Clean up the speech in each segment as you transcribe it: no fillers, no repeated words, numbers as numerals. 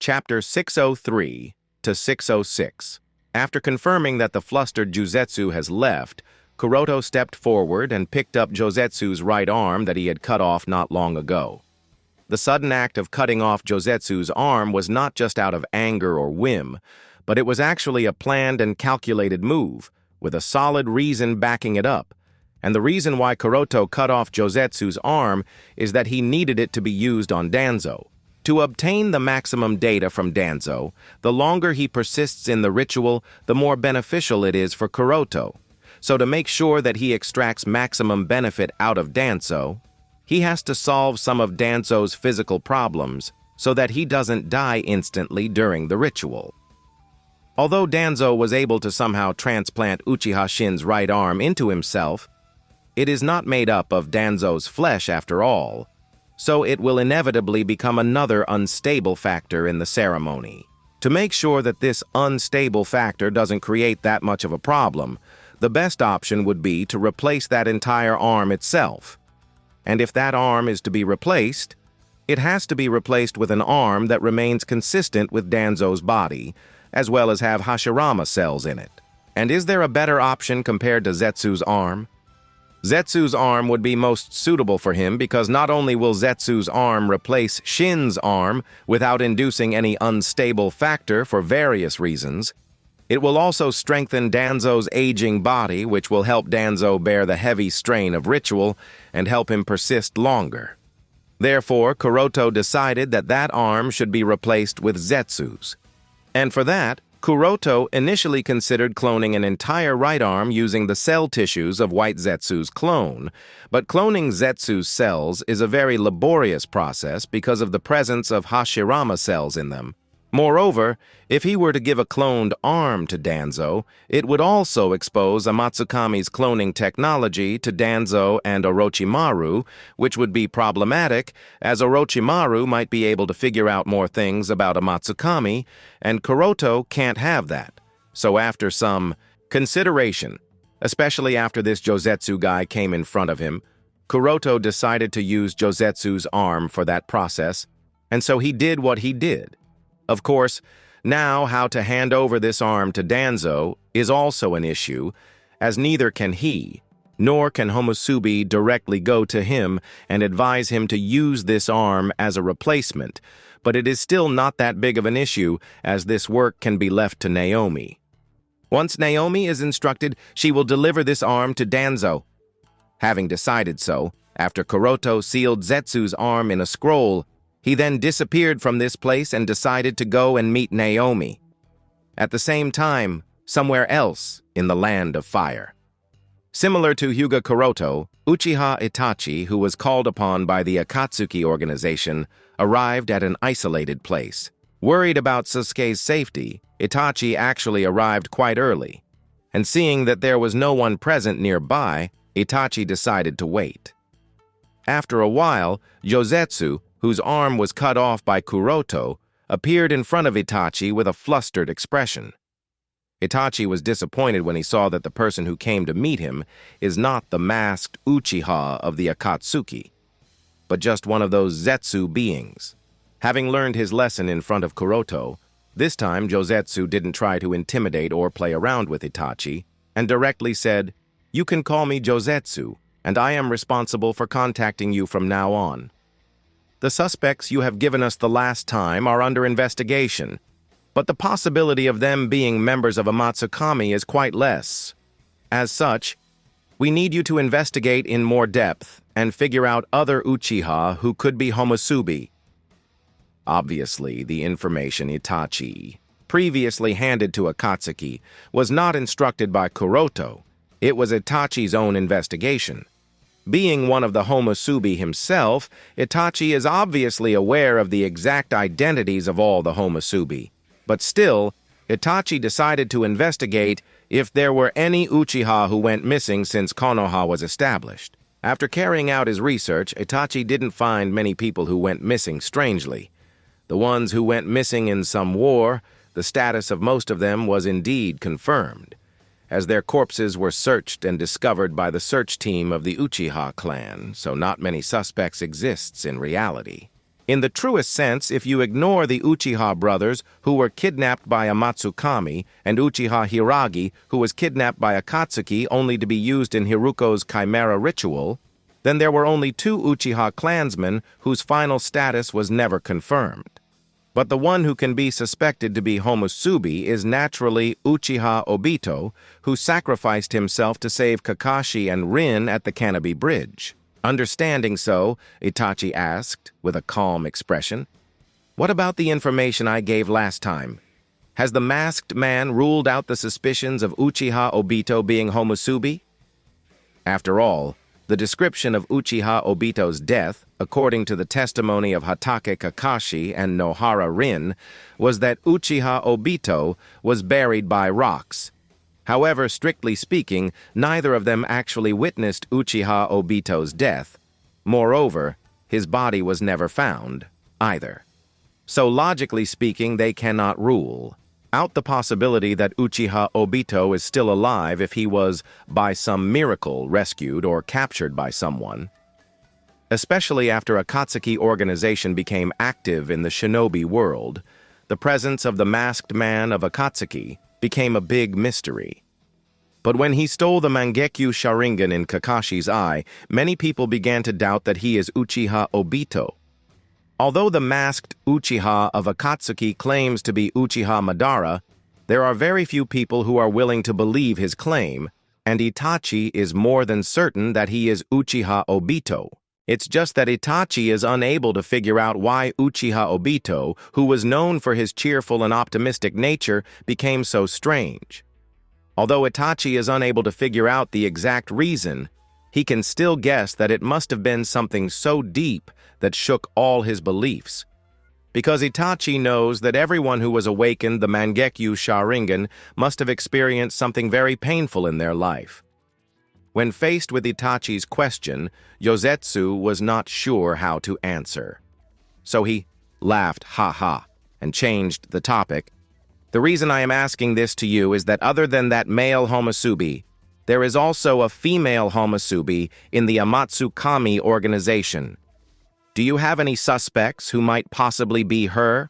Chapter 603 to 606. After confirming that the flustered Juzetsu has left, Kuroto stepped forward and picked up Josetsu's right arm that he had cut off not long ago. The sudden act of cutting off Josetsu's arm was not just out of anger or whim, but it was actually a planned and calculated move, with a solid reason backing it up. And the reason why Kuroto cut off Josetsu's arm is that he needed it to be used on Danzo. To obtain the maximum data from Danzo, the longer he persists in the ritual, the more beneficial it is for Kuroto. So to make sure that he extracts maximum benefit out of Danzo, he has to solve some of Danzo's physical problems so that he doesn't die instantly during the ritual. Although Danzo was able to somehow transplant Uchiha Shin's right arm into himself, it is not made up of Danzo's flesh after all, so it will inevitably become another unstable factor in the ceremony. To make sure that this unstable factor doesn't create that much of a problem, the best option would be to replace that entire arm itself. And if that arm is to be replaced, it has to be replaced with an arm that remains consistent with Danzo's body, as well as have Hashirama cells in it. And is there a better option compared to Zetsu's arm? Zetsu's arm would be most suitable for him because not only will Zetsu's arm replace Shin's arm without inducing any unstable factor for various reasons, it will also strengthen Danzo's aging body, which will help Danzo bear the heavy strain of ritual and help him persist longer. Therefore, Kuroto decided that that arm should be replaced with Zetsu's. And for that, Kuroto initially considered cloning an entire right arm using the cell tissues of White Zetsu's clone, but cloning Zetsu's cells is a very laborious process because of the presence of Hashirama cells in them. Moreover, if he were to give a cloned arm to Danzo, it would also expose Amatsukami's cloning technology to Danzo and Orochimaru, which would be problematic, as Orochimaru might be able to figure out more things about Amatsukami, and Kuroto can't have that. So after some consideration, especially after this Josetsu guy came in front of him, Kuroto decided to use Josetsu's arm for that process, and so he did what he did. Of course, now how to hand over this arm to Danzo is also an issue, as neither can he, nor can Homusubi directly go to him and advise him to use this arm as a replacement, but it is still not that big of an issue, as this work can be left to Naomi. Once Naomi is instructed, she will deliver this arm to Danzo. Having decided so, after Kuroto sealed Zetsu's arm in a scroll, he then disappeared from this place and decided to go and meet Naomi. At the same time, somewhere else in the Land of Fire. Similar to Hyuga Kuroto, Uchiha Itachi, who was called upon by the Akatsuki organization, arrived at an isolated place. Worried about Sasuke's safety, Itachi actually arrived quite early, and seeing that there was no one present nearby, Itachi decided to wait. After a while, Josetsu, whose arm was cut off by Kuroto, appeared in front of Itachi with a flustered expression. Itachi was disappointed when he saw that the person who came to meet him is not the masked Uchiha of the Akatsuki, but just one of those Zetsu beings. Having learned his lesson in front of Kuroto, this time Josetsu didn't try to intimidate or play around with Itachi, and directly said, "You can call me Josetsu, and I am responsible for contacting you from now on. The suspects you have given us the last time are under investigation, but the possibility of them being members of Amatsukami is quite less. As such, we need you to investigate in more depth and figure out other Uchiha who could be Homusubi." Obviously, the information Itachi previously handed to Akatsuki was not instructed by Kuroto. It was Itachi's own investigation. Being one of the Homusubi himself, Itachi is obviously aware of the exact identities of all the Homusubi. But still, Itachi decided to investigate if there were any Uchiha who went missing since Konoha was established. After carrying out his research, Itachi didn't find many people who went missing strangely. The ones who went missing in some war, the status of most of them was indeed confirmed, as their corpses were searched and discovered by the search team of the Uchiha clan, so not many suspects exists in reality. In the truest sense, if you ignore the Uchiha brothers who were kidnapped by a Matsukami and Uchiha Hiragi who was kidnapped by Akatsuki only to be used in Hiruko's chimera ritual, then there were only two Uchiha clansmen whose final status was never confirmed. But the one who can be suspected to be Homusubi is naturally Uchiha Obito, who sacrificed himself to save Kakashi and Rin at the Canopy Bridge. Understanding so, Itachi asked, with a calm expression, "What about the information I gave last time? Has the masked man ruled out the suspicions of Uchiha Obito being Homusubi?" After all, the description of Uchiha Obito's death, according to the testimony of Hatake Kakashi and Nohara Rin, was that Uchiha Obito was buried by rocks. However, strictly speaking, neither of them actually witnessed Uchiha Obito's death. Moreover, his body was never found, either. So logically speaking, they cannot rule out the possibility that Uchiha Obito is still alive if he was, by some miracle, rescued or captured by someone. Especially after Akatsuki organization became active in the shinobi world, the presence of the masked man of Akatsuki became a big mystery. But when he stole the Mangekyo Sharingan in Kakashi's eye, many people began to doubt that he is Uchiha Obito. Although the masked Uchiha of Akatsuki claims to be Uchiha Madara, there are very few people who are willing to believe his claim, and Itachi is more than certain that he is Uchiha Obito. It's just that Itachi is unable to figure out why Uchiha Obito, who was known for his cheerful and optimistic nature, became so strange. Although Itachi is unable to figure out the exact reason, he can still guess that it must have been something so deep that shook all his beliefs. Because Itachi knows that everyone who was awakened the Mangekyo Sharingan must have experienced something very painful in their life. When faced with Itachi's question, Yozetsu was not sure how to answer. So he laughed ha-ha and changed the topic. "The reason I am asking this to you is that other than that male Homusubi, there is also a female Homusubi in the Amatsukami organization. Do you have any suspects who might possibly be her?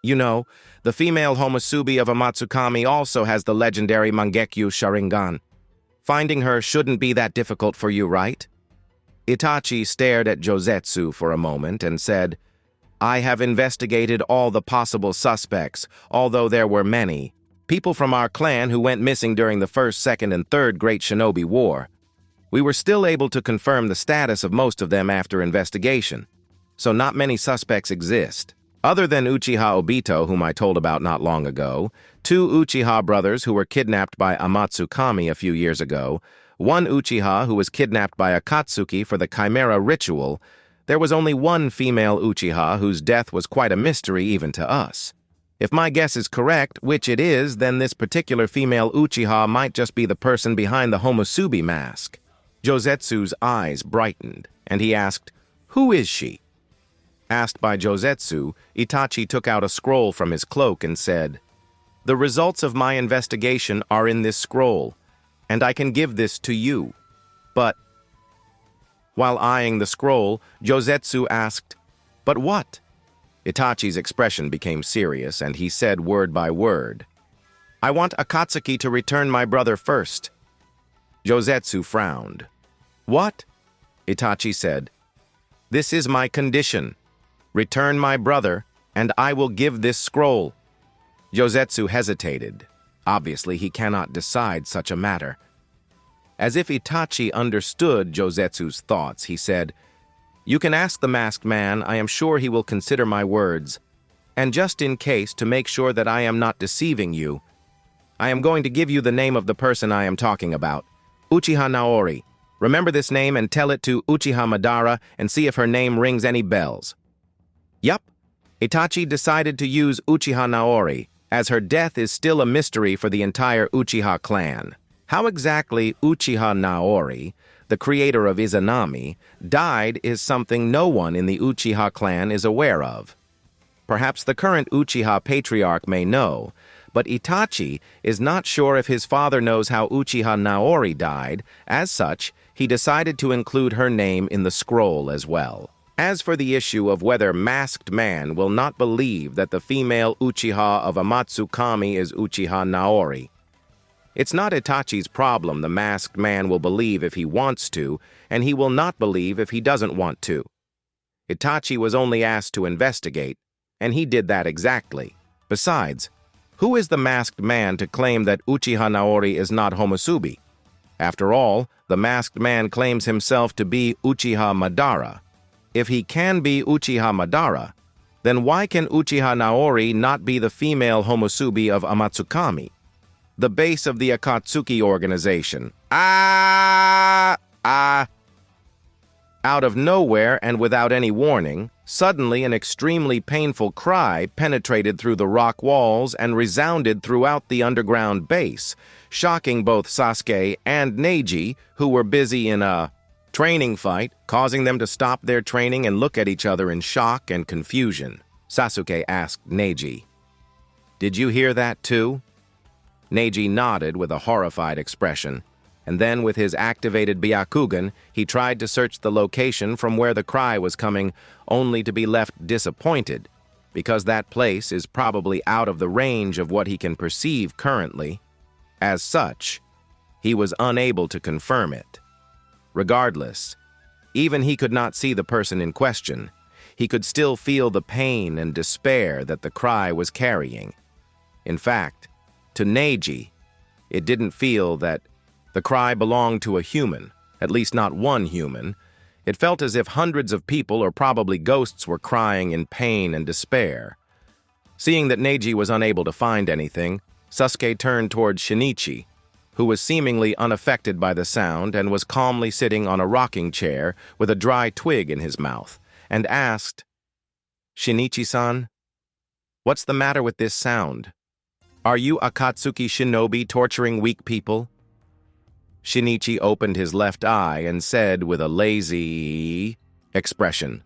You know, the female Homusubi of Amatsukami also has the legendary Mangekyo Sharingan. Finding her shouldn't be that difficult for you, right?" Itachi stared at Josetsu for a moment and said, "I have investigated all the possible suspects, although there were many. People from our clan who went missing during the First, Second, and Third Great Shinobi War. We were still able to confirm the status of most of them after investigation, so not many suspects exist. Other than Uchiha Obito, whom I told about not long ago, two Uchiha brothers who were kidnapped by Amatsukami a few years ago, one Uchiha who was kidnapped by Akatsuki for the Chimera ritual, there was only one female Uchiha whose death was quite a mystery even to us. If my guess is correct, which it is, then this particular female Uchiha might just be the person behind the Homusubi mask." Josetsu's eyes brightened, and he asked, "Who is she?" Asked by Josetsu, Itachi took out a scroll from his cloak and said, "The results of my investigation are in this scroll, and I can give this to you. But..." While eyeing the scroll, Josetsu asked, "But what?" Itachi's expression became serious, and he said word by word, "I want Akatsuki to return my brother first." Josetsu frowned. "What?" Itachi said, "This is my condition. Return my brother, and I will give this scroll." Josetsu hesitated. Obviously, he cannot decide such a matter. As if Itachi understood Josetsu's thoughts, he said, "You can ask the masked man. I am sure he will consider my words. And just in case, to make sure that I am not deceiving you, I am going to give you the name of the person I am talking about. Uchiha Naori. Remember this name and tell it to Uchiha Madara and see if her name rings any bells." Yup. Itachi decided to use Uchiha Naori, as her death is still a mystery for the entire Uchiha clan. How exactly Uchiha Naori, the creator of Izanami, died is something no one in the Uchiha clan is aware of. Perhaps the current Uchiha patriarch may know, but Itachi is not sure if his father knows how Uchiha Naori died. As such, he decided to include her name in the scroll as well. As for the issue of whether masked man will not believe that the female uchiha of Amatsukami is Uchiha Naori, it's not Itachi's problem the masked man will believe if he wants to, and he will not believe if he doesn't want to. Itachi was only asked to investigate, and he did that exactly. Besides, who is the masked man to claim that Uchiha Naori is not Homusubi? After all, the masked man claims himself to be Uchiha Madara. If he can be Uchiha Madara, then why can Uchiha Naori not be the female Homusubi of Amatsukami, the base of the Akatsuki organization? Out of nowhere and without any warning, suddenly an extremely painful cry penetrated through the rock walls and resounded throughout the underground base, shocking both Sasuke and Neji, who were busy in a training fight, causing them to stop their training and look at each other in shock and confusion. Sasuke asked Neji, "Did you hear that too?" Neji nodded with a horrified expression, and then with his activated Byakugan, he tried to search the location from where the cry was coming, only to be left disappointed, because that place is probably out of the range of what he can perceive currently. As such, he was unable to confirm it. Regardless, even he could not see the person in question. He could still feel the pain and despair that the cry was carrying. In fact, to Neji, it didn't feel that the cry belonged to a human, at least not one human. It felt as if hundreds of people or probably ghosts were crying in pain and despair. Seeing that Neji was unable to find anything, Sasuke turned toward Shinichi, who was seemingly unaffected by the sound and was calmly sitting on a rocking chair with a dry twig in his mouth, and asked, "Shinichi-san, what's the matter with this sound? Are you Akatsuki shinobi torturing weak people?" Shinichi opened his left eye and said with a lazy expression,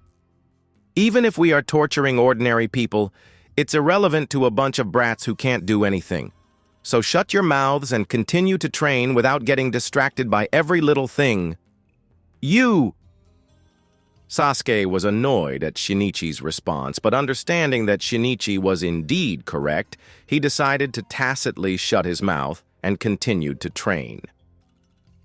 "Even if we are torturing ordinary people, it's irrelevant to a bunch of brats who can't do anything. So shut your mouths and continue to train without getting distracted by every little thing." "You!" Sasuke was annoyed at Shinichi's response, but understanding that Shinichi was indeed correct, he decided to tacitly shut his mouth and continued to train.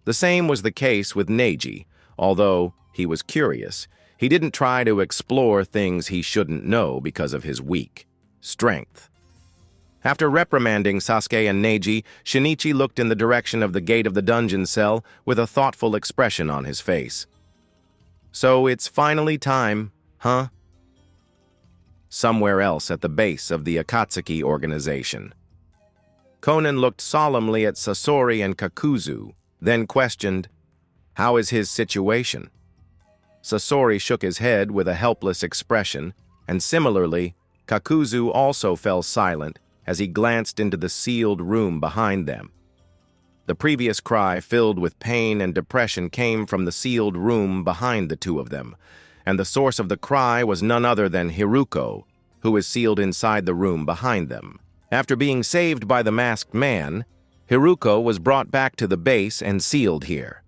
The same was the case with Neji. Although he was curious, he didn't try to explore things he shouldn't know because of his weak strength. After reprimanding Sasuke and Neji, Shinichi looked in the direction of the gate of the dungeon cell with a thoughtful expression on his face. "So it's finally time, huh?" Somewhere else at the base of the Akatsuki organization, Konan looked solemnly at Sasori and Kakuzu, then questioned, "How is his situation?" Sasori shook his head with a helpless expression, and similarly, Kakuzu also fell silent as he glanced into the sealed room behind them. The previous cry filled with pain and depression came from the sealed room behind the two of them, and the source of the cry was none other than Hiruko, who was sealed inside the room behind them. After being saved by the masked man, Hiruko was brought back to the base and sealed here.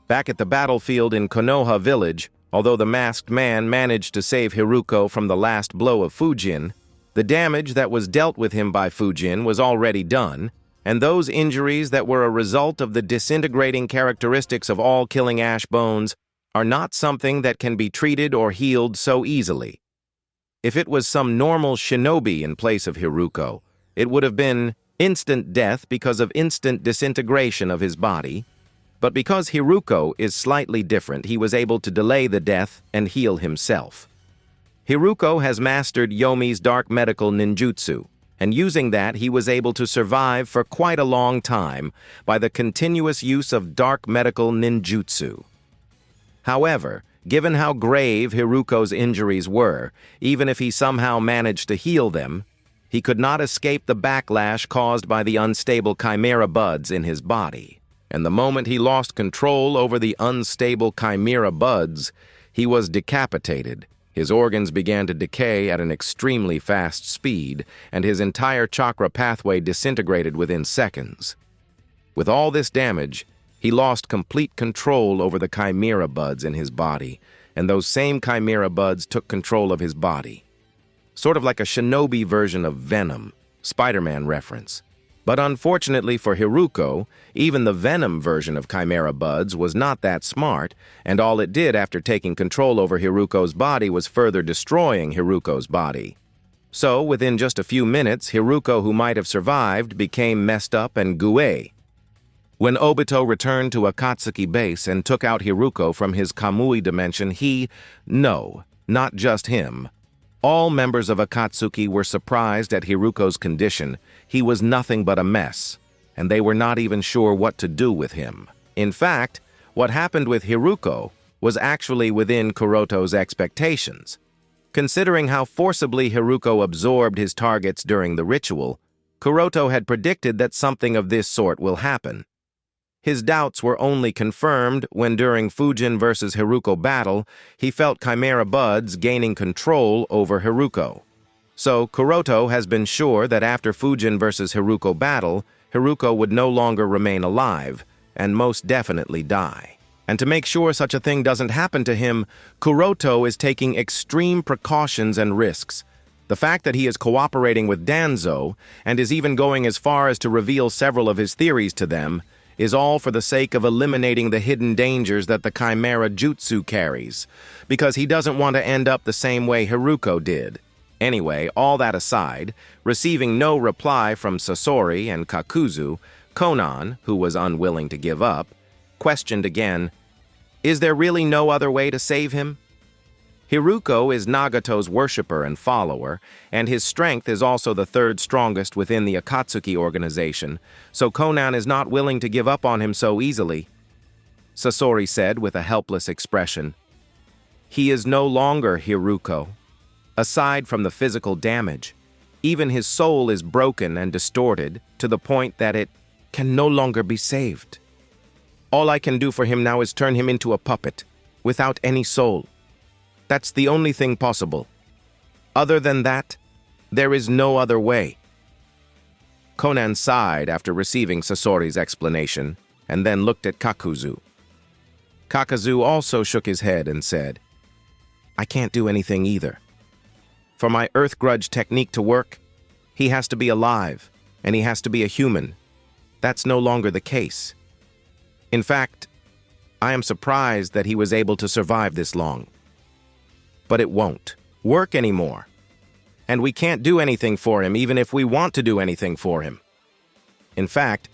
Back at the battlefield in Konoha village, although the masked man managed to save Hiruko from the last blow of Fujin, the damage that was dealt with him by Fujin was already done, and those injuries that were a result of the disintegrating characteristics of all killing ash bones are not something that can be treated or healed so easily. If it was some normal shinobi in place of Hiruko, it would have been instant death because of instant disintegration of his body, but because Hiruko is slightly different, he was able to delay the death and heal himself. Hiruko has mastered Yomi's dark medical ninjutsu, and using that he was able to survive for quite a long time by the continuous use of dark medical ninjutsu. However, given how grave Hiruko's injuries were, even if he somehow managed to heal them, he could not escape the backlash caused by the unstable chimera buds in his body. And the moment he lost control over the unstable chimera buds, he was decapitated. His organs began to decay at an extremely fast speed, and his entire chakra pathway disintegrated within seconds. With all this damage, he lost complete control over the chimera buds in his body, and those same chimera buds took control of his body. Sort of like a shinobi version of Venom, Spider-Man reference. But unfortunately for Hiruko, even the Venom version of chimera buds was not that smart, and all it did after taking control over Hiruko's body was further destroying Hiruko's body. So, within just a few minutes, Hiruko, who might have survived, became messed up and guay. When Obito returned to Akatsuki base and took out Hiruko from his Kamui dimension, no, not just him. All members of Akatsuki were surprised at Hiruko's condition. He was nothing but a mess, and they were not even sure what to do with him. In fact, what happened with Hiruko was actually within Kuroto's expectations. Considering how forcibly Hiruko absorbed his targets during the ritual, Kuroto had predicted that something of this sort will happen. His doubts were only confirmed when during Fujin vs. Hiruko battle, he felt chimera buds gaining control over Hiruko. So Kuroto has been sure that after Fujin vs. Hiruko battle, Hiruko would no longer remain alive, and most definitely die. And to make sure such a thing doesn't happen to him, Kuroto is taking extreme precautions and risks. The fact that he is cooperating with Danzo, and is even going as far as to reveal several of his theories to them, is all for the sake of eliminating the hidden dangers that the Chimera Jutsu carries, because he doesn't want to end up the same way Hiruko did. Anyway, all that aside, receiving no reply from Sasori and Kakuzu, Konan, who was unwilling to give up, questioned again, "Is there really no other way to save him?" Hiruko is Nagato's worshipper and follower, and his strength is also the third strongest within the Akatsuki organization, so Konan is not willing to give up on him so easily. Sasori said with a helpless expression, "He is no longer Hiruko. Aside from the physical damage, even his soul is broken and distorted to the point that it can no longer be saved. All I can do for him now is turn him into a puppet, without any soul. That's the only thing possible. Other than that, there is no other way." Konan sighed after receiving Sasori's explanation, and then looked at Kakuzu. Kakuzu also shook his head and said, "I can't do anything either. For my Earth Grudge technique to work, he has to be alive, and he has to be a human. That's no longer the case. In fact, I am surprised that he was able to survive this long. But it won't work anymore. And we can't do anything for him even if we want to do anything for him. In fact,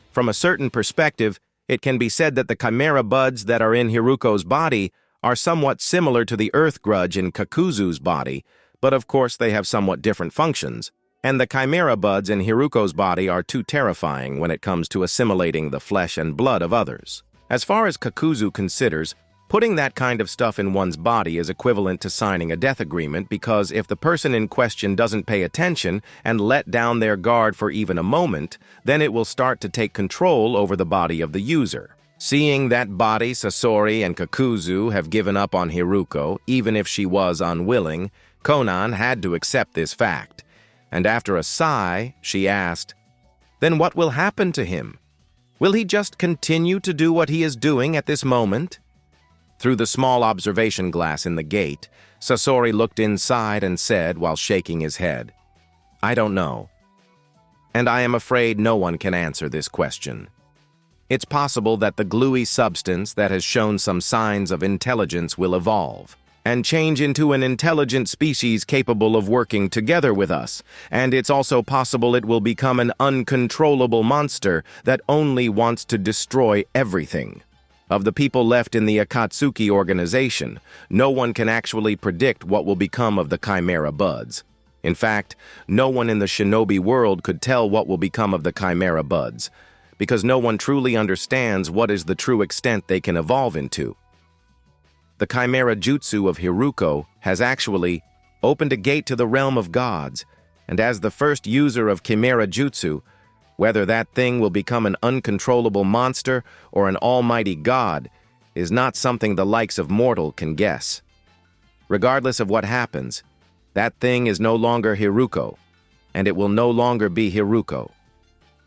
from a certain perspective, it can be said that the chimera buds that are in Hiruko's body are somewhat similar to the Earth Grudge in Kakuzu's body, but of course they have somewhat different functions, and the chimera buds in Hiruko's body are too terrifying when it comes to assimilating the flesh and blood of others. As far as Kakuzu considers, putting that kind of stuff in one's body is equivalent to signing a death agreement, because if the person in question doesn't pay attention and let down their guard for even a moment, then it will start to take control over the body of the user. Seeing that body, Sasori and Kakuzu have given up on Hiruko, even if she was unwilling, Konan had to accept this fact. And after a sigh, she asked, "Then what will happen to him? Will he just continue to do what he is doing at this moment?" Through the small observation glass in the gate, Sasori looked inside and said while shaking his head, "I don't know. And I am afraid no one can answer this question. It's possible that the gluey substance that has shown some signs of intelligence will evolve and change into an intelligent species capable of working together with us, and it's also possible it will become an uncontrollable monster that only wants to destroy everything. Of the people left in the Akatsuki organization, no one can actually predict what will become of the chimera buds. In fact, no one in the shinobi world could tell what will become of the chimera buds, because no one truly understands what is the true extent they can evolve into. The chimera jutsu of Hiruko has actually opened a gate to the realm of gods, and as the first user of chimera jutsu, whether that thing will become an uncontrollable monster or an almighty god is not something the likes of mortal can guess. Regardless of what happens, that thing is no longer Hiruko, and it will no longer be Hiruko.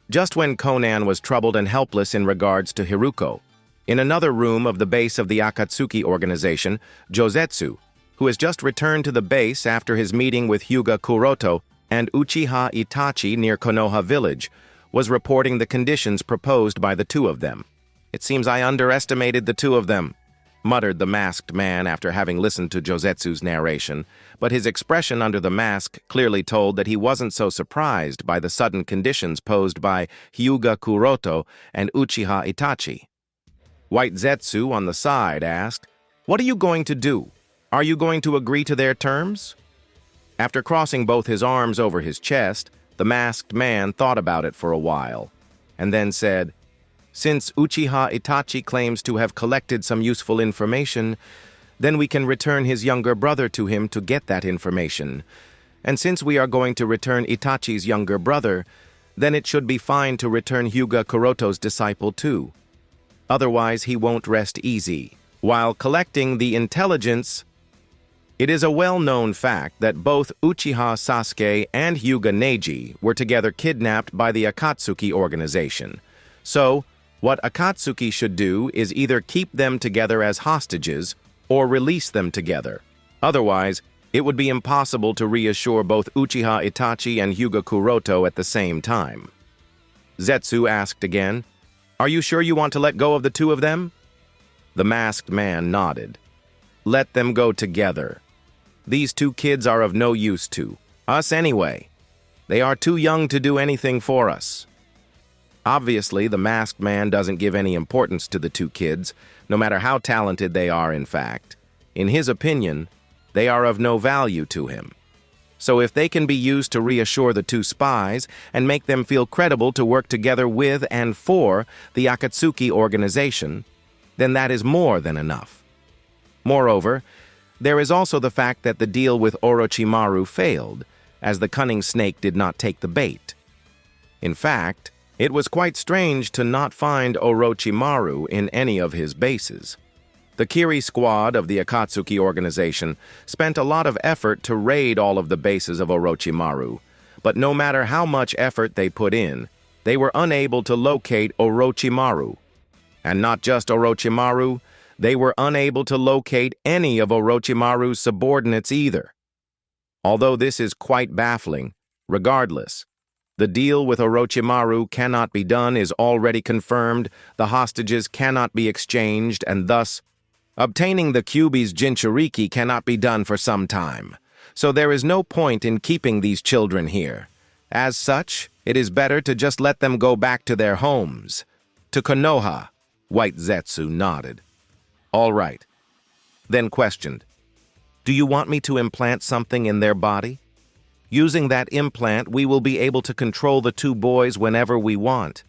Just when Konan was troubled and helpless in regards to Hiruko, In another room of the base of the Akatsuki organization, Josetsu, who has just returned to the base after his meeting with Hyuga Kuroto and Uchiha Itachi near Konoha village, was reporting the conditions proposed by the two of them. "It seems I underestimated the two of them," muttered the masked man after having listened to Josetsu's narration, but his expression under the mask clearly told that he wasn't so surprised by the sudden conditions posed by Hyuga Kuroto and Uchiha Itachi. White Zetsu on the side asked, "What are you going to do? Are you going to agree to their terms?" After crossing both his arms over his chest, the masked man thought about it for a while, and then said, "Since Uchiha Itachi claims to have collected some useful information, then we can return his younger brother to him to get that information. And since we are going to return Itachi's younger brother, then it should be fine to return Hyuga Kuroto's disciple too. Otherwise, he won't rest easy. While collecting the intelligence, it is a well-known fact that both Uchiha Sasuke and Hyuga Neji were together kidnapped by the Akatsuki organization. So, what Akatsuki should do is either keep them together as hostages or release them together. Otherwise, it would be impossible to reassure both Uchiha Itachi and Hyuga Kuroto at the same time." Zetsu asked again, "Are you sure you want to let go of the two of them?" The masked man nodded. "Let them go together. These two kids are of no use to us anyway. They are too young to do anything for us." Obviously, the masked man doesn't give any importance to the two kids, no matter how talented they are in fact. In his opinion, they are of no value to him. So if they can be used to reassure the two spies and make them feel credible to work together with and for the Akatsuki organization, then that is more than enough. Moreover, there is also the fact that the deal with Orochimaru failed, as the cunning snake did not take the bait. In fact, it was quite strange to not find Orochimaru in any of his bases. The Kiri squad of the Akatsuki organization spent a lot of effort to raid all of the bases of Orochimaru, but no matter how much effort they put in, they were unable to locate Orochimaru. And not just Orochimaru, they were unable to locate any of Orochimaru's subordinates either. Although this is quite baffling, regardless, the deal with Orochimaru cannot be done is already confirmed, the hostages cannot be exchanged, and thus, obtaining the Kyuubi's Jinchuriki cannot be done for some time. So there is no point in keeping these children here. As such, it is better to just let them go back to their homes. To Konoha, White Zetsu nodded. "All right." Then questioned, "Do you want me to implant something in their body? Using that implant, we will be able to control the two boys whenever we want."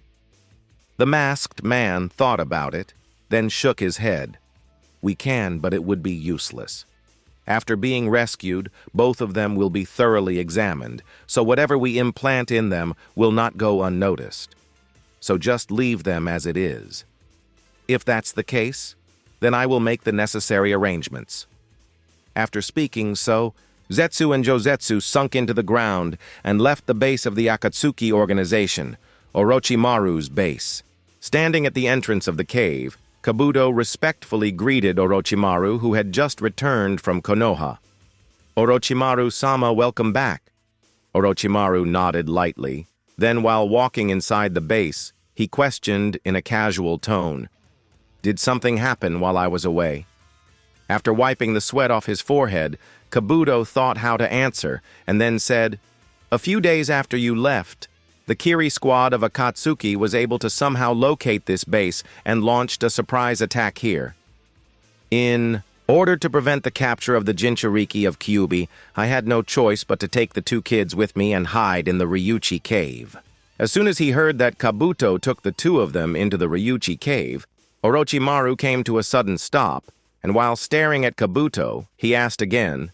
The masked man thought about it, then shook his head. "We can, but it would be useless. After being rescued, both of them will be thoroughly examined, so whatever we implant in them will not go unnoticed. So just leave them as it is. If that's the case, then I will make the necessary arrangements." After speaking so, Zetsu and Josetsu sunk into the ground and left the base of the Akatsuki organization, Orochimaru's base. Standing at the entrance of the cave, Kabuto respectfully greeted Orochimaru, who had just returned from Konoha. "Orochimaru-sama, welcome back." Orochimaru nodded lightly. Then, while walking inside the base, he questioned in a casual tone, "Did something happen while I was away?" After wiping the sweat off his forehead, Kabuto thought how to answer, and then said, "A few days after you left, the Kiri squad of Akatsuki was able to somehow locate this base and launched a surprise attack here. In order to prevent the capture of the Jinchuriki of Kyuubi, I had no choice but to take the two kids with me and hide in the Ryuchi cave." As soon as he heard that Kabuto took the two of them into the Ryuchi cave, Orochimaru came to a sudden stop, and while staring at Kabuto, he asked again,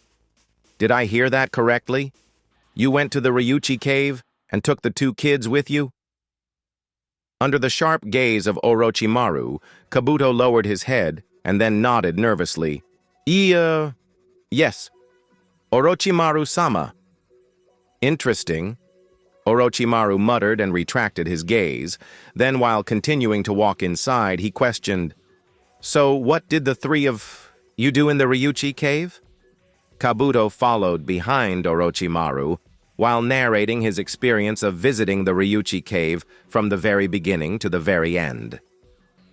"Did I hear that correctly? You went to the Ryuchi cave and took the two kids with you?" Under the sharp gaze of Orochimaru, Kabuto lowered his head and then nodded nervously. Yes. Orochimaru-sama." "Interesting." Orochimaru muttered and retracted his gaze. Then, while continuing to walk inside, he questioned, So what did the three of you do in the Ryuchi cave? Kabuto followed behind Orochimaru while narrating his experience of visiting the Ryuchi cave from the very beginning to the very end.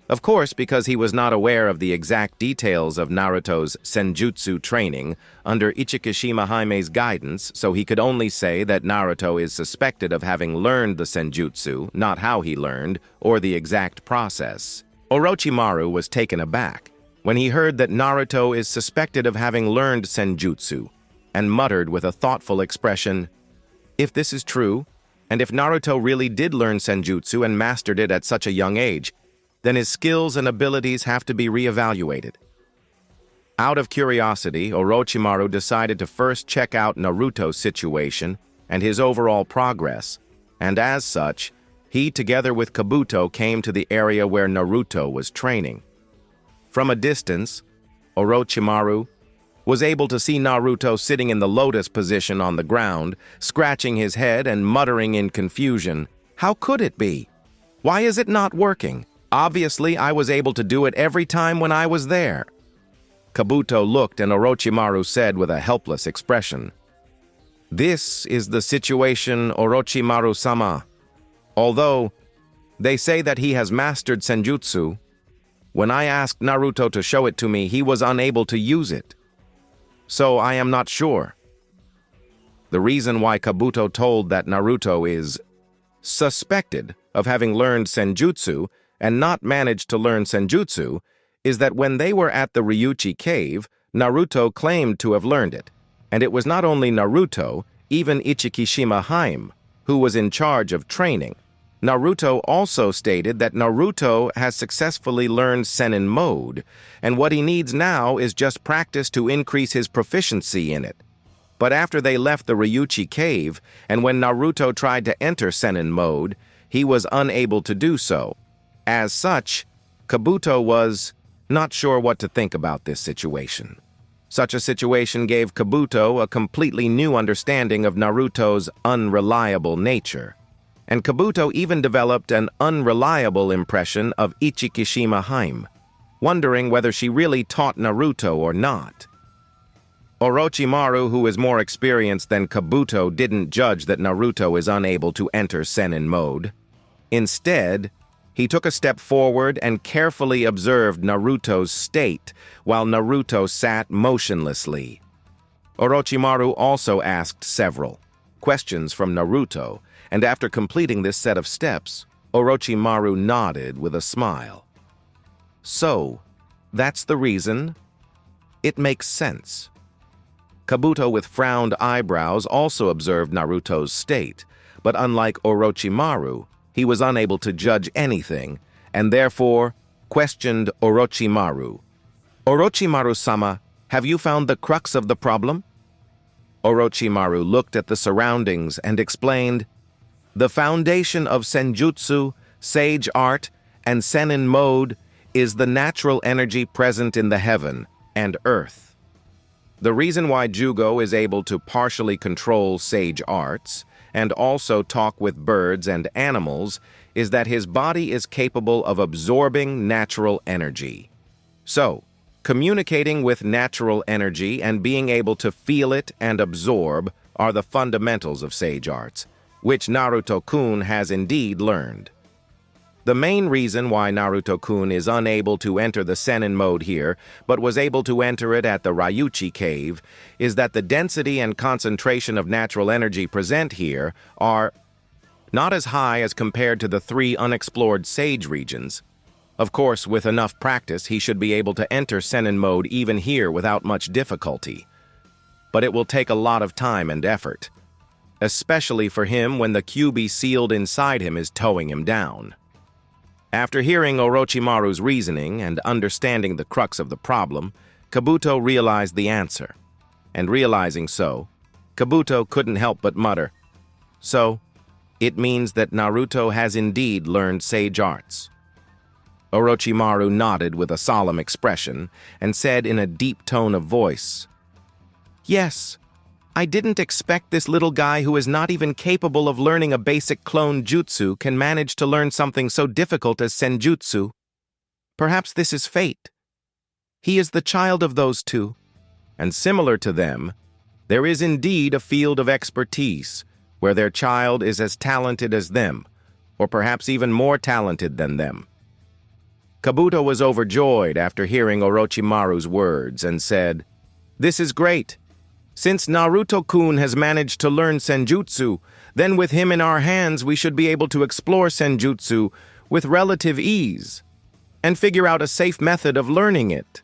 Of course, because he was not aware of the exact details of Naruto's senjutsu training under Ichikishima Jaime's guidance, so he could only say that Naruto is suspected of having learned the senjutsu, not how he learned, or the exact process. Orochimaru was taken aback when he heard that Naruto is suspected of having learned senjutsu, and muttered with a thoughtful expression, "If this is true, and if Naruto really did learn senjutsu and mastered it at such a young age, then his skills and abilities have to be reevaluated." Out of curiosity, Orochimaru decided to first check out Naruto's situation and his overall progress, and as such, he together with Kabuto came to the area where Naruto was training. From a distance, Orochimaru was able to see Naruto sitting in the lotus position on the ground, scratching his head and muttering in confusion, "How could it be? Why is it not working? Obviously, I was able to do it every time when I was there." Kabuto looked and Orochimaru said with a helpless expression, "This is the situation, Orochimaru-sama. Although they say that he has mastered senjutsu, when I asked Naruto to show it to me, he was unable to use it. So I am not sure." The reason why Kabuto told that Naruto is suspected of having learned senjutsu and not managed to learn senjutsu is that when they were at the Ryuchi cave, Naruto claimed to have learned it. And it was not only Naruto, even Ichikishima Haim, who was in charge of training. Naruto also stated that Naruto has successfully learned Sennin mode, and what he needs now is just practice to increase his proficiency in it. But after they left the Ryuchi cave, and when Naruto tried to enter Sennin mode, he was unable to do so. As such, Kabuto was not sure what to think about this situation. Such a situation gave Kabuto a completely new understanding of Naruto's unreliable nature. And Kabuto even developed an unreliable impression of Ichikishima Haim, wondering whether she really taught Naruto or not. Orochimaru, who is more experienced than Kabuto, didn't judge that Naruto is unable to enter Sennin mode. Instead, he took a step forward and carefully observed Naruto's state while Naruto sat motionlessly. Orochimaru also asked several questions from Naruto, and after completing this set of steps, Orochimaru nodded with a smile. "So, that's the reason? It makes sense." Kabuto with frowned eyebrows also observed Naruto's state, but unlike Orochimaru, he was unable to judge anything, and therefore questioned Orochimaru. "Orochimaru-sama, have you found the crux of the problem?" Orochimaru looked at the surroundings and explained, "The foundation of senjutsu, sage art, and sennin mode is the natural energy present in the heaven and earth. The reason why Jugo is able to partially control sage arts and also talk with birds and animals is that his body is capable of absorbing natural energy. So, communicating with natural energy and being able to feel it and absorb are the fundamentals of sage arts, which Naruto-kun has indeed learned. The main reason why Naruto-kun is unable to enter the Sennin mode here, but was able to enter it at the Ryuchi cave, is that the density and concentration of natural energy present here are not as high as compared to the 3 unexplored sage regions. Of course, with enough practice, he should be able to enter Sennin mode even here without much difficulty. But it will take a lot of time and effort, especially for him when the Kyuubi sealed inside him is towing him down. After hearing Orochimaru's reasoning and understanding the crux of the problem, Kabuto realized the answer. And realizing so, Kabuto couldn't help but mutter, "So, it means that Naruto has indeed learned sage arts." Orochimaru nodded with a solemn expression and said in a deep tone of voice, "Yes, I didn't expect this little guy who is not even capable of learning a basic clone jutsu can manage to learn something so difficult as senjutsu. Perhaps this is fate, He is the child of those two, and similar to them, there is indeed a field of expertise where their child is as talented as them, or perhaps even more talented than them. Kabuto was overjoyed after hearing Orochimaru's words and said, "This is great. Since Naruto-kun has managed to learn senjutsu, then with him in our hands we should be able to explore senjutsu with relative ease and figure out a safe method of learning it."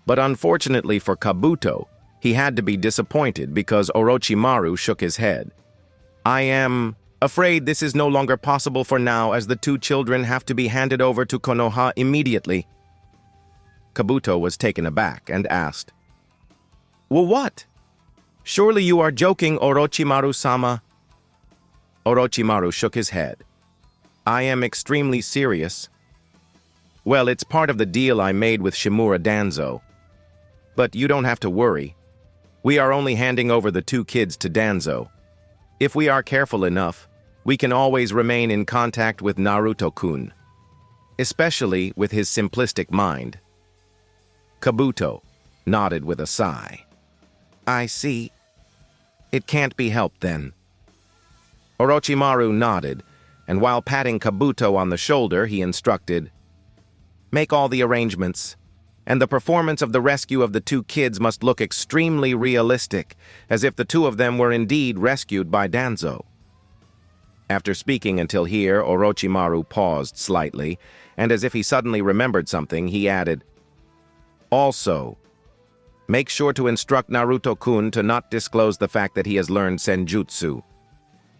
But unfortunately for Kabuto, he had to be disappointed because Orochimaru shook his head. "I am afraid this is no longer possible for now, as the two children have to be handed over to Konoha immediately." Kabuto was taken aback and asked, "Well, what? Surely you are joking, Orochimaru-sama?" Orochimaru shook his head. "I am extremely serious. Well, it's part of the deal I made with Shimura Danzo. But you don't have to worry. We are only handing over the two kids to Danzo. If we are careful enough, we can always remain in contact with Naruto-kun, especially with his simplistic mind." Kabuto nodded with a sigh. "I see. It can't be helped then." Orochimaru nodded, and while patting Kabuto on the shoulder, he instructed, "Make all the arrangements, and the performance of the rescue of the two kids must look extremely realistic, as if the two of them were indeed rescued by Danzo." After speaking until here, Orochimaru paused slightly, and as if he suddenly remembered something, he added, "Also, make sure to instruct Naruto-kun to not disclose the fact that he has learned senjutsu."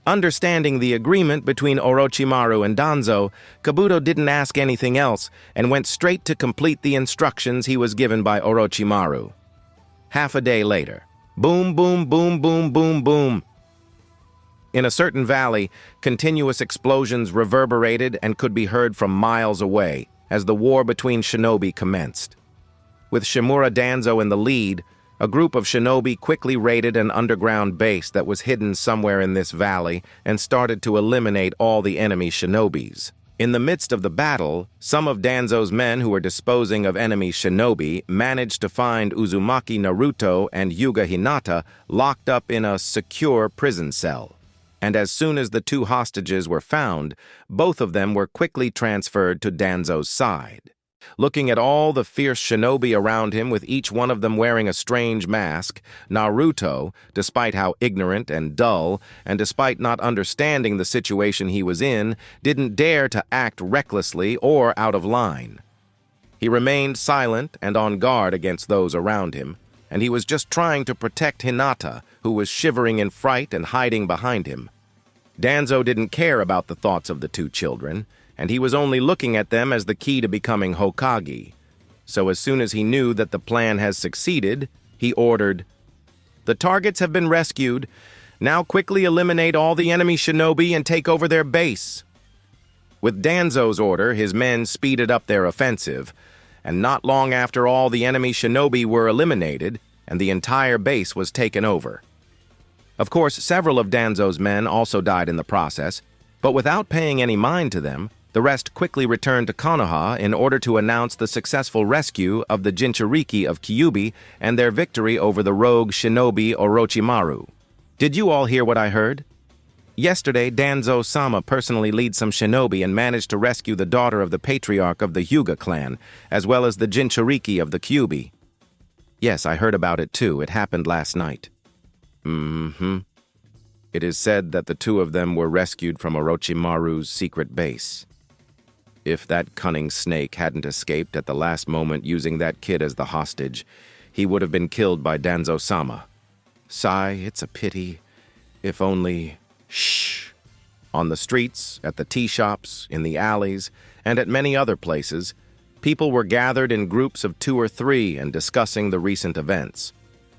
Understanding the agreement between Orochimaru and Danzo, Kabuto didn't ask anything else and went straight to complete the instructions he was given by Orochimaru. Half a day later, boom, boom, boom, boom, boom, boom. In a certain valley, continuous explosions reverberated and could be heard from miles away as the war between shinobi commenced. With Shimura Danzo in the lead, a group of shinobi quickly raided an underground base that was hidden somewhere in this valley and started to eliminate all the enemy shinobis. In the midst of the battle, some of Danzo's men who were disposing of enemy shinobi managed to find Uzumaki Naruto and Hyuga Hinata locked up in a secure prison cell. And as soon as the two hostages were found, both of them were quickly transferred to Danzo's side. Looking at all the fierce shinobi around him, with each one of them wearing a strange mask, Naruto, despite how ignorant and dull, and despite not understanding the situation he was in, didn't dare to act recklessly or out of line. He remained silent and on guard against those around him, and he was just trying to protect Hinata, who was shivering in fright and hiding behind him. Danzo didn't care about the thoughts of the two children, and he was only looking at them as the key to becoming Hokage. So as soon as he knew that the plan has succeeded, he ordered, "The targets have been rescued. Now quickly eliminate all the enemy shinobi and take over their base." With Danzo's order, his men speeded up their offensive, and not long after all the enemy shinobi were eliminated, and the entire base was taken over. Of course, several of Danzo's men also died in the process, but without paying any mind to them, the rest quickly returned to Konoha in order to announce the successful rescue of the Jinchuriki of Kyuubi and their victory over the rogue shinobi Orochimaru. Did you all hear what I heard? Yesterday, Danzo-sama personally leads some shinobi and managed to rescue the daughter of the patriarch of the Hyuga clan, as well as the Jinchuriki of the Kyuubi. Yes, I heard about it too. It happened last night. It is said that the two of them were rescued from Orochimaru's secret base. If that cunning snake hadn't escaped at the last moment using that kid as the hostage, he would have been killed by Danzo-sama. Sigh, it's a pity. If only... Shh. On the streets, at the tea shops, in the alleys, and at many other places, people were gathered in groups of 2 or 3 and discussing the recent events.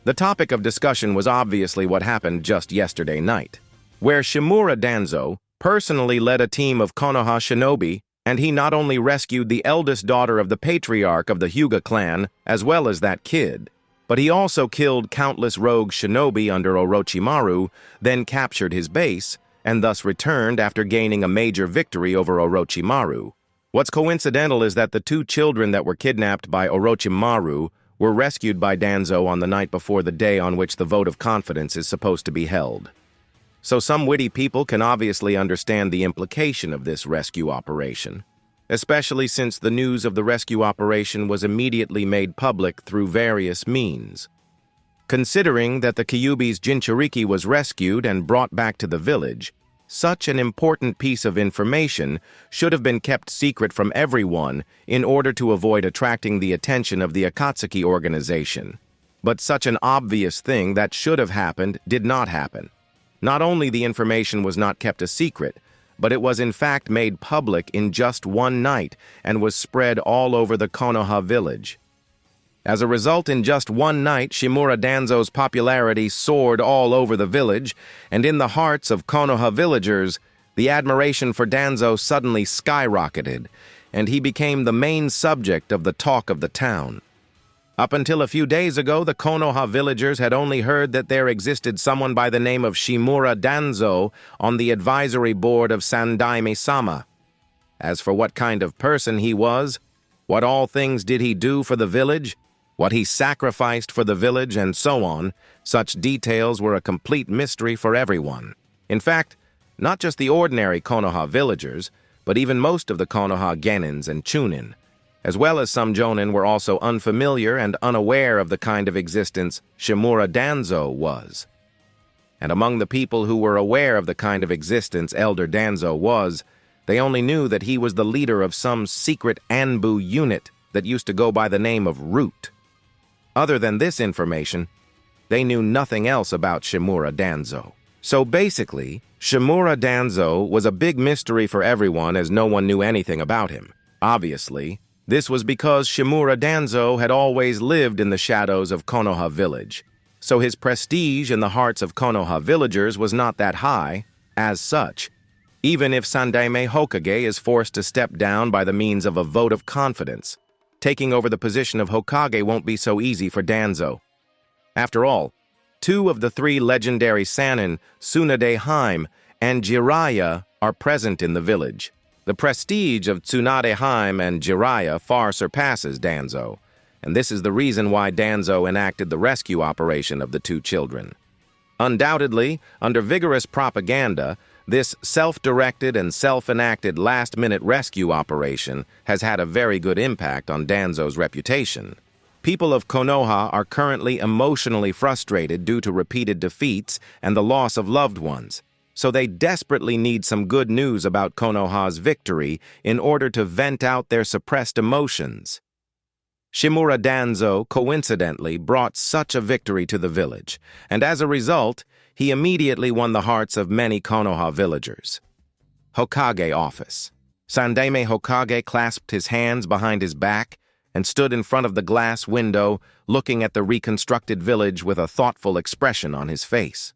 The topic of discussion was obviously what happened just yesterday night, where Shimura Danzo personally led a team of Konoha shinobi, and he not only rescued the eldest daughter of the patriarch of the Hyuga clan, as well as that kid, but he also killed countless rogue shinobi under Orochimaru, then captured his base, and thus returned after gaining a major victory over Orochimaru. What's coincidental is that the two children that were kidnapped by Orochimaru were rescued by Danzo on the night before the day on which the vote of confidence is supposed to be held. So some witty people can obviously understand the implication of this rescue operation, especially since the news of the rescue operation was immediately made public through various means. Considering that the Kyuubi's Jinchuriki was rescued and brought back to the village, such an important piece of information should have been kept secret from everyone in order to avoid attracting the attention of the Akatsuki organization. But such an obvious thing that should have happened did not happen. Not only the information was not kept a secret, but it was in fact made public in just one night and was spread all over the Konoha village. As a result, in just one night, Shimura Danzo's popularity soared all over the village, and in the hearts of Konoha villagers, the admiration for Danzo suddenly skyrocketed, and he became the main subject of the talk of the town. Up until a few days ago, the Konoha villagers had only heard that there existed someone by the name of Shimura Danzo on the advisory board of Sandaime-sama. As for what kind of person he was, what all things did he do for the village, what he sacrificed for the village, and so on, such details were a complete mystery for everyone. In fact, not just the ordinary Konoha villagers, but even most of the Konoha genins and chunin, as well as some jonin, were also unfamiliar and unaware of the kind of existence Shimura Danzo was. And among the people who were aware of the kind of existence Elder Danzo was, they only knew that he was the leader of some secret Anbu unit that used to go by the name of Root. Other than this information, they knew nothing else about Shimura Danzo. So basically, Shimura Danzo was a big mystery for everyone as no one knew anything about him. Obviously, this was because Shimura Danzo had always lived in the shadows of Konoha village, so his prestige in the hearts of Konoha villagers was not that high. As such, even if Sandaime Hokage is forced to step down by the means of a vote of confidence, taking over the position of Hokage won't be so easy for Danzo. After all, two of the three legendary Sannin, Tsunade Hime and Jiraiya, are present in the village. The prestige of Tsunade Hime and Jiraiya far surpasses Danzo, and this is the reason why Danzo enacted the rescue operation of the two children. Undoubtedly, under vigorous propaganda, this self-directed and self-enacted last-minute rescue operation has had a very good impact on Danzo's reputation. People of Konoha are currently emotionally frustrated due to repeated defeats and the loss of loved ones, so they desperately need some good news about Konoha's victory in order to vent out their suppressed emotions. Shimura Danzo coincidentally brought such a victory to the village, and as a result, he immediately won the hearts of many Konoha villagers. Hokage office. Sandaime Hokage clasped his hands behind his back and stood in front of the glass window, looking at the reconstructed village with a thoughtful expression on his face.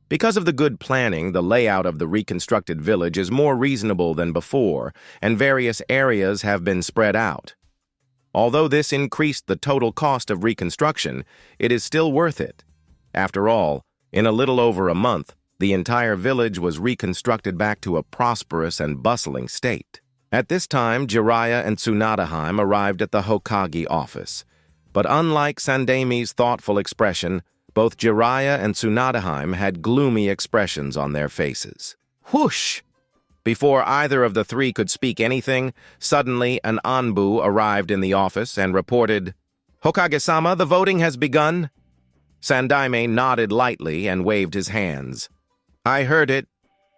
Because of the good planning, the layout of the reconstructed village is more reasonable than before, and various areas have been spread out. Although this increased the total cost of reconstruction, it is still worth it. After all, in a little over a month, the entire village was reconstructed back to a prosperous and bustling state. At this time, Jiraiya and Tsunade arrived at the Hokage office. But unlike Sandaime's thoughtful expression, both Jiraiya and Tsunade had gloomy expressions on their faces. Whoosh! Before either of the three could speak anything, suddenly an Anbu arrived in the office and reported, "Hokage-sama, the voting has begun." Sandaime nodded lightly and waved his hands. "I heard it.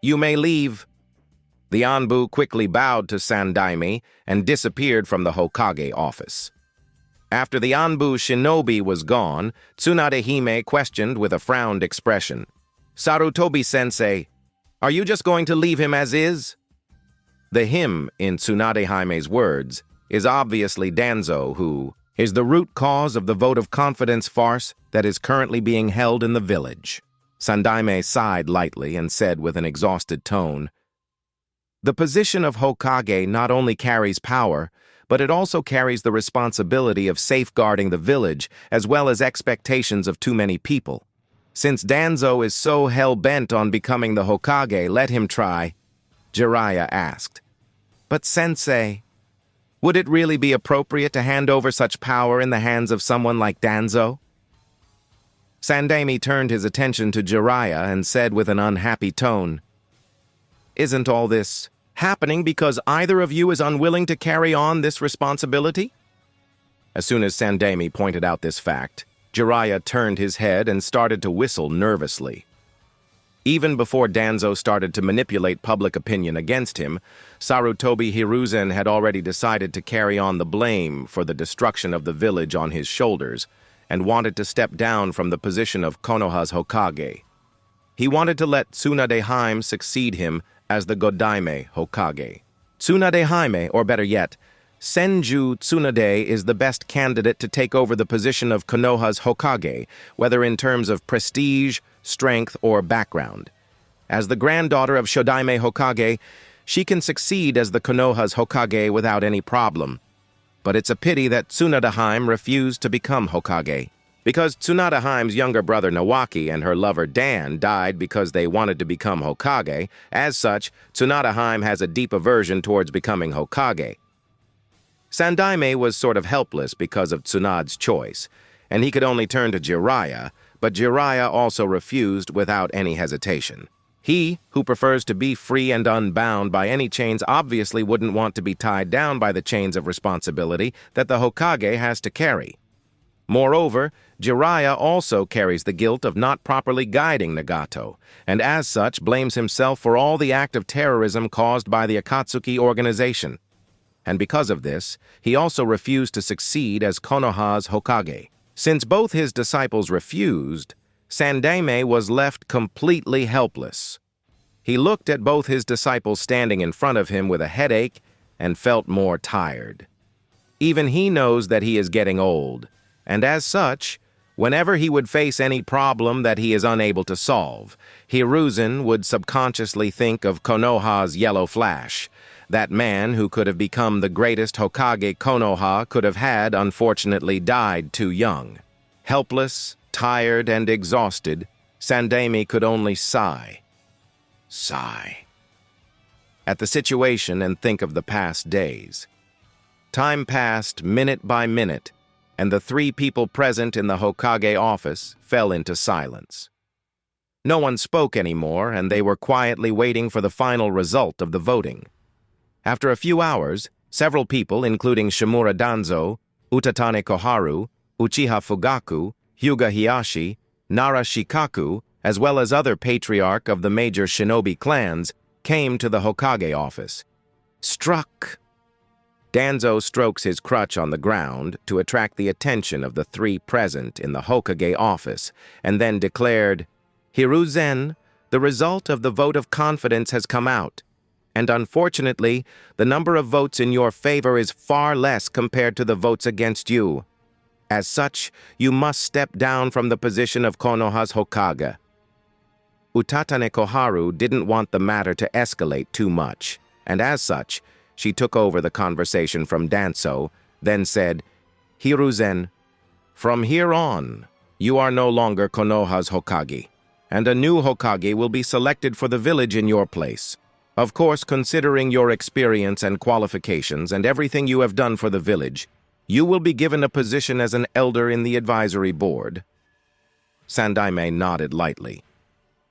You may leave." The Anbu quickly bowed to Sandaime and disappeared from the Hokage office. After the Anbu shinobi was gone, Tsunade Hime questioned with a frowned expression, "Sarutobi-sensei, are you just going to leave him as is?" The him in Tsunade Hime's words is obviously Danzo, who is the root cause of the vote of confidence farce that is currently being held in the village. Sandaime sighed lightly and said with an exhausted tone, "The position of Hokage not only carries power, but it also carries the responsibility of safeguarding the village as well as expectations of too many people. Since Danzo is so hell-bent on becoming the Hokage, let him try," Jiraiya asked. But sensei, would it really be appropriate to hand over such power in the hands of someone like Danzo? Sandaime turned his attention to Jiraiya and said with an unhappy tone, "Isn't all this happening because either of you is unwilling to carry on this responsibility?" As soon as Sandaime pointed out this fact, Jiraiya turned his head and started to whistle nervously. Even before Danzo started to manipulate public opinion against him, Sarutobi Hiruzen had already decided to carry on the blame for the destruction of the village on his shoulders and wanted to step down from the position of Konoha's Hokage. He wanted to let Tsunade Hime succeed him as the Godaime Hokage. Tsunade Hime, or better yet, Senju Tsunade, is the best candidate to take over the position of Konoha's Hokage, whether in terms of prestige, strength, or background. As the granddaughter of Shodaime Hokage, she can succeed as the Konoha's Hokage without any problem. But it's a pity that Tsunade Hime refused to become Hokage. Because Tsunade Hime's younger brother Nawaki and her lover Dan died because they wanted to become Hokage, as such, Tsunade Hime has a deep aversion towards becoming Hokage. Sandaime was sort of helpless because of Tsunade's choice, and he could only turn to Jiraiya, but Jiraiya also refused without any hesitation. He, who prefers to be free and unbound by any chains, obviously wouldn't want to be tied down by the chains of responsibility that the Hokage has to carry. Moreover, Jiraiya also carries the guilt of not properly guiding Nagato, and as such blames himself for all the act of terrorism caused by the Akatsuki organization. And because of this, he also refused to succeed as Konoha's Hokage. Since both his disciples refused, Sandaime was left completely helpless. He looked at both his disciples standing in front of him with a headache and felt more tired. Even he knows that he is getting old, and as such, whenever he would face any problem that he is unable to solve, Hiruzen would subconsciously think of Konoha's Yellow Flash. That man who could have become the greatest Hokage Konoha could have had, unfortunately, died too young. Helpless, tired, and exhausted, Sandaime could only sigh. Sigh. At the situation and think of the past days. Time passed minute by minute, and the three people present in the Hokage office fell into silence. No one spoke anymore, and they were quietly waiting for the final result of the voting. After a few hours, several people, including Shimura Danzo, Utatane Koharu, Uchiha Fugaku, Hyuga Hiyashi, Nara Shikaku, as well as other patriarch of the major shinobi clans, came to the Hokage office. Struck. Danzo strokes his crutch on the ground to attract the attention of the three present in the Hokage office, and then declared, "Hiruzen, the result of the vote of confidence has come out. And unfortunately, the number of votes in your favor is far less compared to the votes against you. As such, you must step down from the position of Konoha's Hokage." Utatane Koharu didn't want the matter to escalate too much, and as such, she took over the conversation from Danzo, then said, "Hiruzen, from here on, you are no longer Konoha's Hokage, and a new Hokage will be selected for the village in your place. Of course, considering your experience and qualifications and everything you have done for the village, you will be given a position as an elder in the advisory board." Sandaime nodded lightly.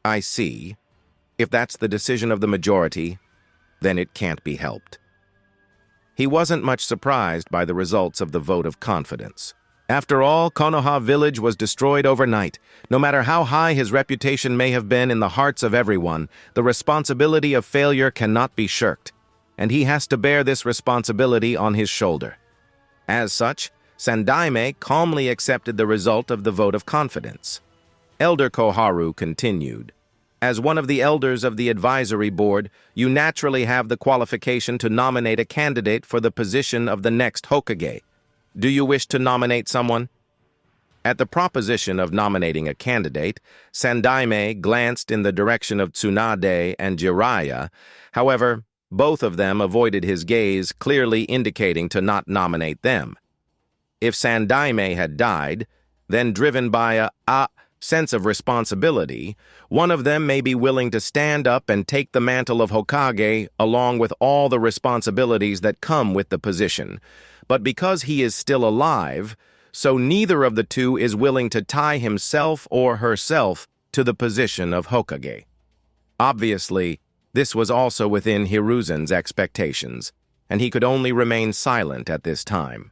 "I see. If that's the decision of the majority, then it can't be helped." He wasn't much surprised by the results of the vote of confidence. After all, Konoha village was destroyed overnight. No matter how high his reputation may have been in the hearts of everyone, the responsibility of failure cannot be shirked, and he has to bear this responsibility on his shoulder. As such, Sandaime calmly accepted the result of the vote of confidence. Elder Koharu continued, "As one of the elders of the advisory board, you naturally have the qualification to nominate a candidate for the position of the next Hokage. Do you wish to nominate someone?" At the proposition of nominating a candidate, Sandaime glanced in the direction of Tsunade and Jiraiya. However, both of them avoided his gaze, clearly indicating to not nominate them. If Sandaime had died, then driven by a sense of responsibility, one of them may be willing to stand up and take the mantle of Hokage along with all the responsibilities that come with the position. But because he is still alive, so neither of the two is willing to tie himself or herself to the position of Hokage. Obviously, this was also within Hiruzen's expectations, and he could only remain silent at this time.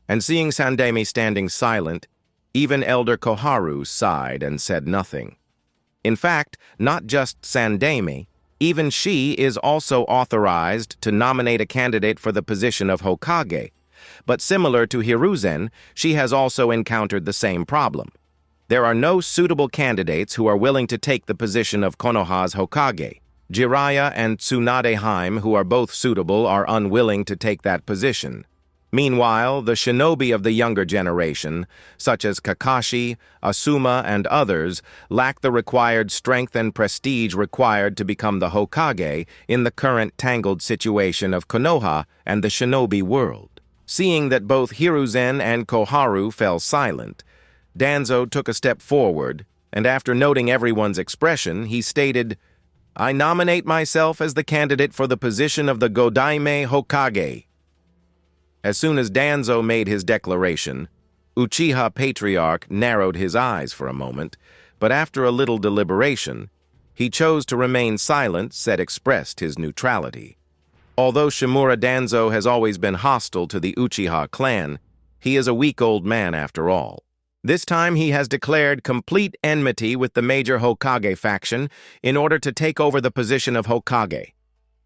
And seeing Sandaime standing silent, even Elder Koharu sighed and said nothing. In fact, not just Sandaime, even she is also authorized to nominate a candidate for the position of Hokage, but similar to Hiruzen, she has also encountered the same problem. There are no suitable candidates who are willing to take the position of Konoha's Hokage. Jiraiya and Tsunade Haim, who are both suitable, are unwilling to take that position. Meanwhile, the shinobi of the younger generation, such as Kakashi, Asuma, and others, lack the required strength and prestige required to become the Hokage in the current tangled situation of Konoha and the shinobi world. Seeing that both Hiruzen and Koharu fell silent, Danzo took a step forward, and after noting everyone's expression, he stated, "I nominate myself as the candidate for the position of the Godaime Hokage." As soon as Danzo made his declaration, Uchiha Patriarch narrowed his eyes for a moment, but after a little deliberation, he chose to remain silent, said expressed his neutrality. Although Shimura Danzo has always been hostile to the Uchiha clan, he is a weak old man after all. This time he has declared complete enmity with the major Hokage faction in order to take over the position of Hokage.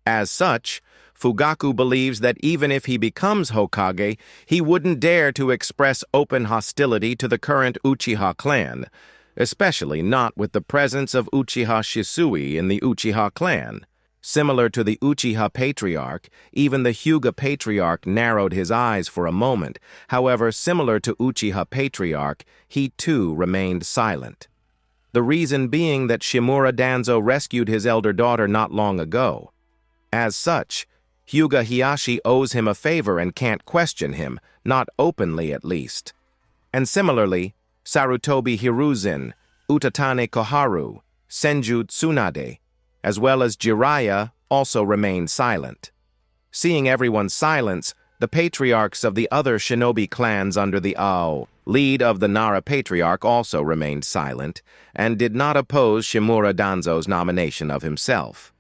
As such, Fugaku believes that even if he becomes Hokage, he wouldn't dare to express open hostility to the current Uchiha clan, especially not with the presence of Uchiha Shisui in the Uchiha clan. Similar to the Uchiha Patriarch, even the Hyuga Patriarch narrowed his eyes for a moment. However, similar to Uchiha Patriarch, he too remained silent. The reason being that Shimura Danzo rescued his elder daughter not long ago. As such, Hyuga Hiashi owes him a favor and can't question him, not openly at least. And similarly, Sarutobi Hiruzen, Utatane Koharu, Senju Tsunade, as well as Jiraiya, also remained silent. Seeing everyone's silence, the patriarchs of the other shinobi clans under the lead of the Nara Patriarch also remained silent and did not oppose Shimura Danzo's nomination of himself.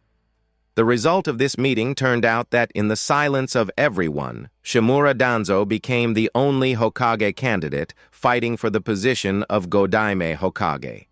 The result of this meeting turned out that in the silence of everyone, Shimura Danzo became the only Hokage candidate fighting for the position of Godaime Hokage.